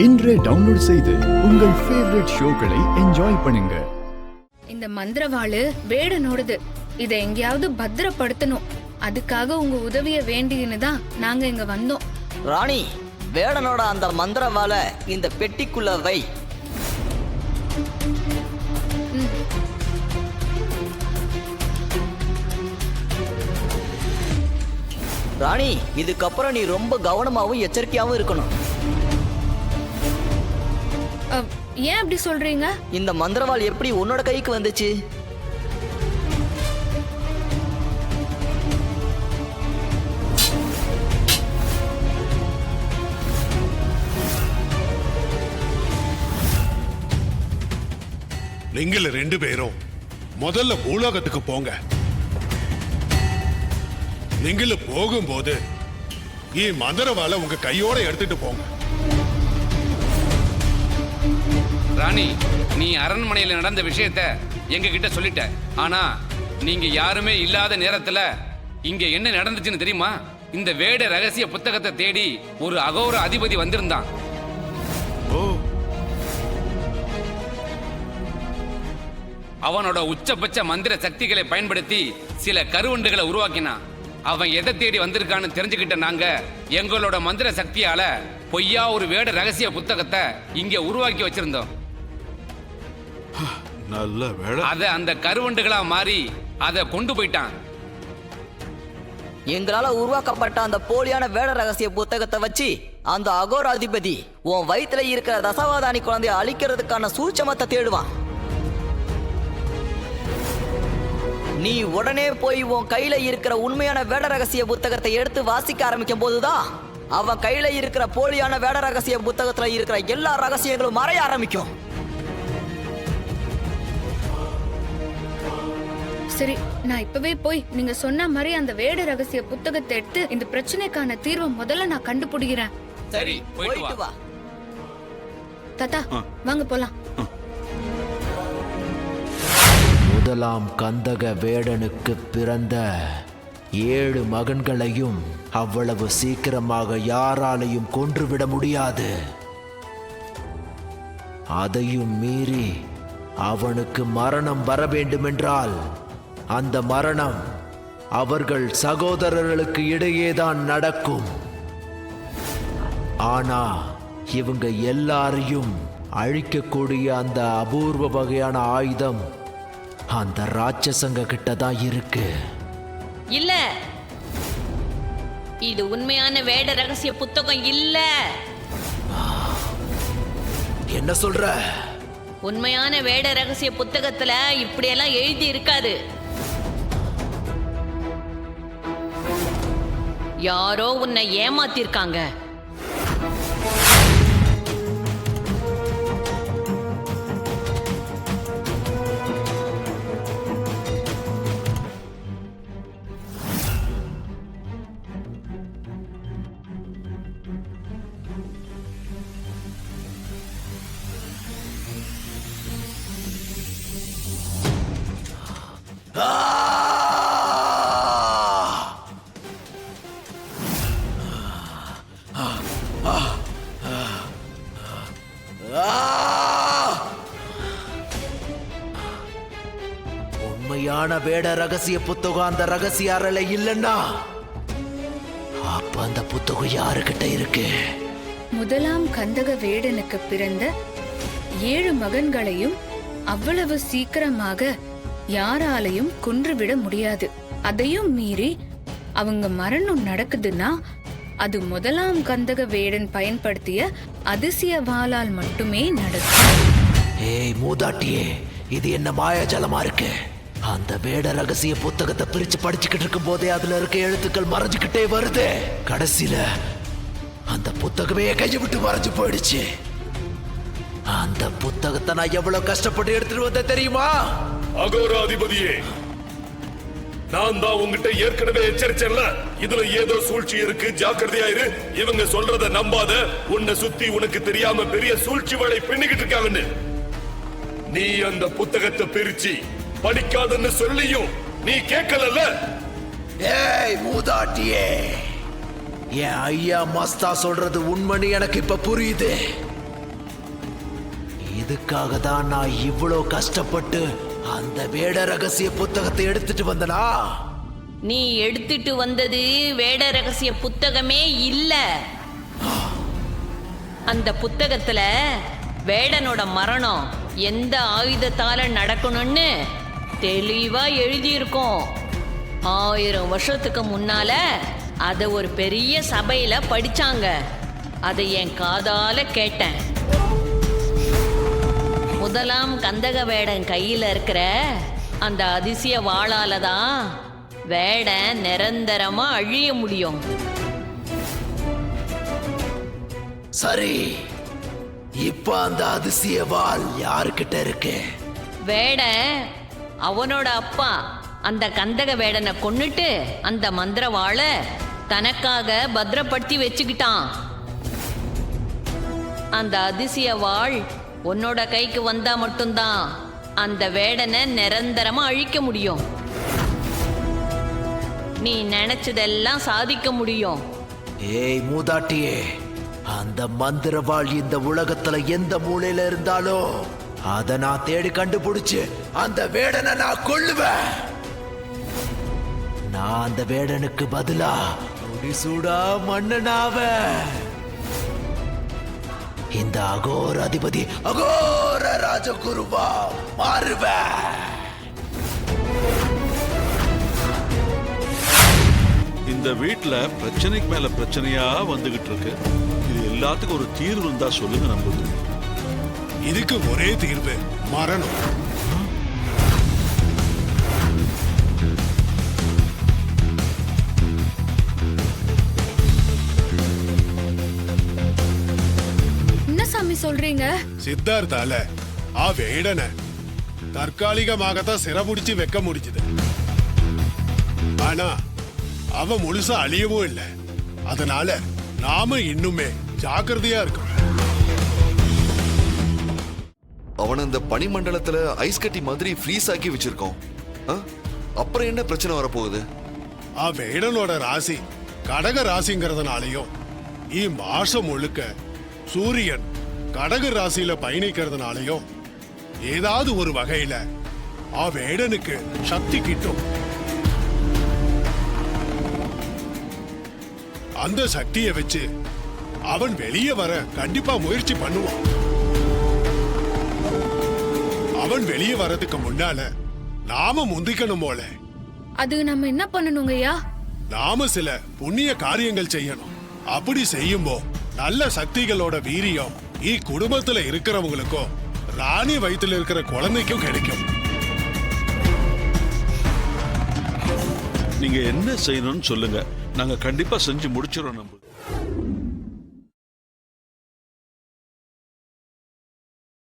இன்றே டவுன்லோட் செய்து உங்கள் ஃபேவரட் ஷோக்களை என்ஜாய் பண்ணுங்க. இந்த மந்திரவாளு வேடனோடது. இதை எங்கேயாவது பத்திரப்படுத்தணும். அதுக்காக உங்க உதவிய வேண்டின்னு தான் நாங்க இங்க வந்தோம். ராணி, வேடனோட அந்த மந்திரவாளை இந்த பெட்டிக்குள்ள வை. ராணி, இதுக்கப்புறம் நீ ரொம்ப கவனமாவும் எச்சரிக்கையாவும் இருக்கணும். ஏன் அப்படி சொல்றீங்க? இந்த மந்திரவாள் எப்படி உன்னோட கைக்கு வந்துச்சு? நீங்கள 2 பேரும் முதல்ல பூலோகத்துக்கு போங்க. நீங்கள போகும்போது மந்திரவாளை உங்க கையோட எடுத்துட்டு போங்க. ராணி, நீ அரண்மனையில் நடந்த விஷயத்த எங்க கிட்ட சொல்லிட்ட. ஆனா நீங்க யாருமே இல்லாத நேரத்துல இங்க என்ன நடந்துச்சுன்னு தெரியுமா? இந்த வேட ரகசிய புத்தகத்தை தேடி ஒரு அகோர அதிபதி வந்திருந்தான். அவனோட உச்சபட்ச மந்திர சக்திகளை பயன்படுத்தி சில கருவண்டுகளை உருவாக்கினான். அவன் எதை தேடி வந்திருக்கான்னு தெரிஞ்சுக்கிட்ட நாங்க எங்களோட மந்திர சக்தியால பொய்யா ஒரு வேட ரகசிய புத்தகத்தை இங்க உருவாக்கி வச்சிருந்தோம். நல்ல வேளை அத அந்த கருவண்டுகளா மாறி அத கொண்டு போயிட்டான். எங்களால உருவாக்கப்பட்ட அந்த போலியான வேட ரகசிய புத்தகத்தை வச்சு அந்த அகோராதிபதி உன் வயிற்றுல இருக்கிற தசவாதானி குழந்தைய அழிக்கிறதுக்கான சூட்சமத்தை தேடுவான். நீ உடனே போய் உன் கையில இருக்கிற உண்மையான வேட ரகசிய புத்தகத்தை எடுத்து வாசிக்க ஆரம்பிக்கும் போதுதான் அவன் கையில இருக்கிற போலியான வேட ரகசிய புத்தகத்துல இருக்கிற எல்லா ரகசியங்களும் மறைய ஆரம்பிக்கும். சரி, நான் இப்பவே போய் நீங்க சொன்ன மாதிரி அந்த வேட ரகசிய புத்தகத்தை எடுத்து இந்த பிரச்சனைக்கான தீர்வை முதல்ல நான் கண்டுபிடிக்கிறேன். சரி, போயிட்டு வா. தாத்தா, வாங்க போலாம். முதலாம் கந்தக வேடனுக்கு பிறந்த 7 மகன்களையும் அவ்வளவு சீக்கிரமாக யாராலையும் கொன்றுவிட முடியாது. அதையும் மீறி அவனுக்கு மரணம் வர வேண்டுமென்றால் அந்த மரணம் அவர்கள் சகோதரர்களுக்கு இடையேதான் நடக்கும். ஆனா இவங்க எல்லாரையும் அழிக்கக்கூடிய அந்த அபூர்வ வகையான ஆயுதம் அந்த ராட்சசங்க கிட்ட தான் இருக்கு. இல்ல, இது உண்மையான வேட ரகசிய புத்தகம் இல்ல. என்ன சொல்ற? உண்மையான வேட ரகசிய புத்தகத்துல இப்படியெல்லாம் எழுதி இருக்காது. யாரோ உன்னை ஏமாத்திருக்காங்க. உண்மையான வேட ரகசிய புத்தகம் அந்த ரகசிய அறையில இல்லைன்னா அப்ப அந்த புத்தகம் யாருக்கிட்ட இருக்கு? முதலாம் கந்தக வேடனுக்கு பிறந்த 7 மகன்களையும் அவ்வளவு சீக்கிரமாக யாராலையும் கொன்றுவிட முடியாது. அதையும் மீறி அவங்க மரணம் நடக்குதுன்னா அது முதலாம் கந்தக வேடன் பயன்படுத்திய அதிசய வாளால் மட்டுமே நடக்கும். ஏய் மூதாட்டியே, இது என்ன மாயாஜலமா இருக்கு? அந்த வேட ரகசிய புத்தகத்தை பிரிச்சு படிச்சுக்கிட்டு இருக்கும் போதே அதுல இருக்க எழுத்துக்கள் மறைஞ்சுக்கிட்டே வருது. கடைசியில அந்த புத்தகமே கையை விட்டு மறைஞ்சு போயிடுச்சு. அந்த புத்தகத்தை நான் எவ்வளவு கஷ்டப்பட்டு எடுத்துட்டு வந்த தெரியுமா? அகோராதிபதியே, நான் தான் உங்ககிட்ட ஏற்கனவே எச்சரிச்சேன்ல, இதுல ஏதோ சூழ்ச்சி இருக்கு, ஜாக்கிரதையாயிரு. இவங்க சொல்றத நம்பாத. உன்னை சுத்தி உனக்கு தெரியாம பெரிய சூழ்ச்சி வலை பின்னிக்கிட்டு இருக்காங்கன்னு. நீ அந்த புத்தகத்தை பிரிச்சு படிக்காதன்னு சொல்லியும் நீ கேட்கல. ஏய் மூதாட்டியே, என் ஐயா மஸ்தா சொல்றது உண்மைன்னு எனக்கு இப்ப புரியுது. இதுக்காக தான் நான் இவ்வளோ கஷ்டப்பட்டு அந்த வேட ரகசிய புத்தகத்தை எடுத்துட்டு வந்தனா? நீ எடுத்துட்டு வந்தது வேட ரகசிய புத்தகமே இல்ல. அந்த புத்தகத்துல வேடனோட மரணம் எந்த ஆயுதத்தால நடக்கணும்னு தெளிவா எழுதியிருக்கோம். 1000 வருஷத்துக்கு முன்னால அத ஒரு பெரிய சபையில படிச்சாங்க. அதை என் காதால கேட்டேன். முதலாம் கந்தக வேடன் கையில இருக்கிற அந்த அதிசய வாளால தான் வேடன் நிரந்தரமா அழிய முடியும். சரி, இப்ப அந்த அதிசய வாள் யாருக்கிட்ட இருக்கு? வேடன் அவனோட அப்பா அந்த கந்தக வேடனை கொன்னுட்டு அந்த மந்திரவாளை தனக்காக பத்திரப்படுத்தி வச்சுக்கிட்டான். அந்த அதிசய வாள் உன்னோட கைக்கு வந்தா மட்டும்தான் அந்த வேடனை நிரந்தரமா அழிக்க முடியும். நீ நினைச்சதெல்லாம் சாதிக்க முடியும். ஏய் மூதாட்டியே, அந்த மந்திரவாள் இந்த உலகத்துல எந்த மூலையில இருந்தாலும் அத நான் தேடி கண்டுபிடிச்சு அந்த வேடனை நான் கொல்லுவேன். நான் அந்த வேடனுக்கு பதிலா முடிசூடா மன்னனாவ இந்த அகோர அதிபதி அகோர ராஜகுருவா மாறுவேன். இந்த வீட்ல பிரச்சனைக்கு மேல பிரச்சனையா வந்துகிட்டு இருக்கு. இது எல்லாத்துக்கும் ஒரு தீர்வு இருந்தா சொல்லுங்க. நம்புது இதுக்கு ஒரே தீர்வு, மரணம். என்ன சாமி சொல்றீங்க? சித்தார்த்தால வேடனை தற்காலிகமாகத்தான் சிறமுடிச்சு வைக்க முடிஞ்சது. ஆனா அவன் முழுசா அழியவும் இல்லை. அதனால நாம இன்னுமே ஜாக்கிரதையா இருக்கணும். அவன இந்த பனிமண்டலத்துல ஐஸ் கட்டி மாதிரி ஃப்ரீஸ் ஆக்கி வச்சிருக்கோம். அப்புறம் என்ன பிரச்சனை வரப்போகுது? வேடனோட ராசி கடக ராசிங்கிறதுனாலயும் மாசம் முழுக்க சூரியன் கடக ராசியில பயணிக்கிறதுனாலயும் ஏதாவது ஒரு வகையில வேடனுக்கு சக்தி கிட்டும். அந்த சக்தியை வச்சு அவன் வெளியே வர கண்டிப்பா முயற்சி பண்ணுவான். அவன் வெளியே வரதுக்கு முன்னால நாம முந்திக்கணும் போல. அது நம்ம என்ன பண்ணணுங்கய்யா? நாம சில புண்ணிய காரியங்கள் செய்யணும். அப்படி செய்யும்போ நல்ல சக்திகளோட வீரியம் குடும்பத்துல இருக்கிறவங்களுக்கும் ராணி வயித்துல இருக்கிற குழந்தைக்கும் கிடைக்கும். நீங்க என்ன செய்யணும்னு சொல்லுங்க, நாங்க கண்டிப்பா செஞ்சு முடிச்சிடறோம். நம்பு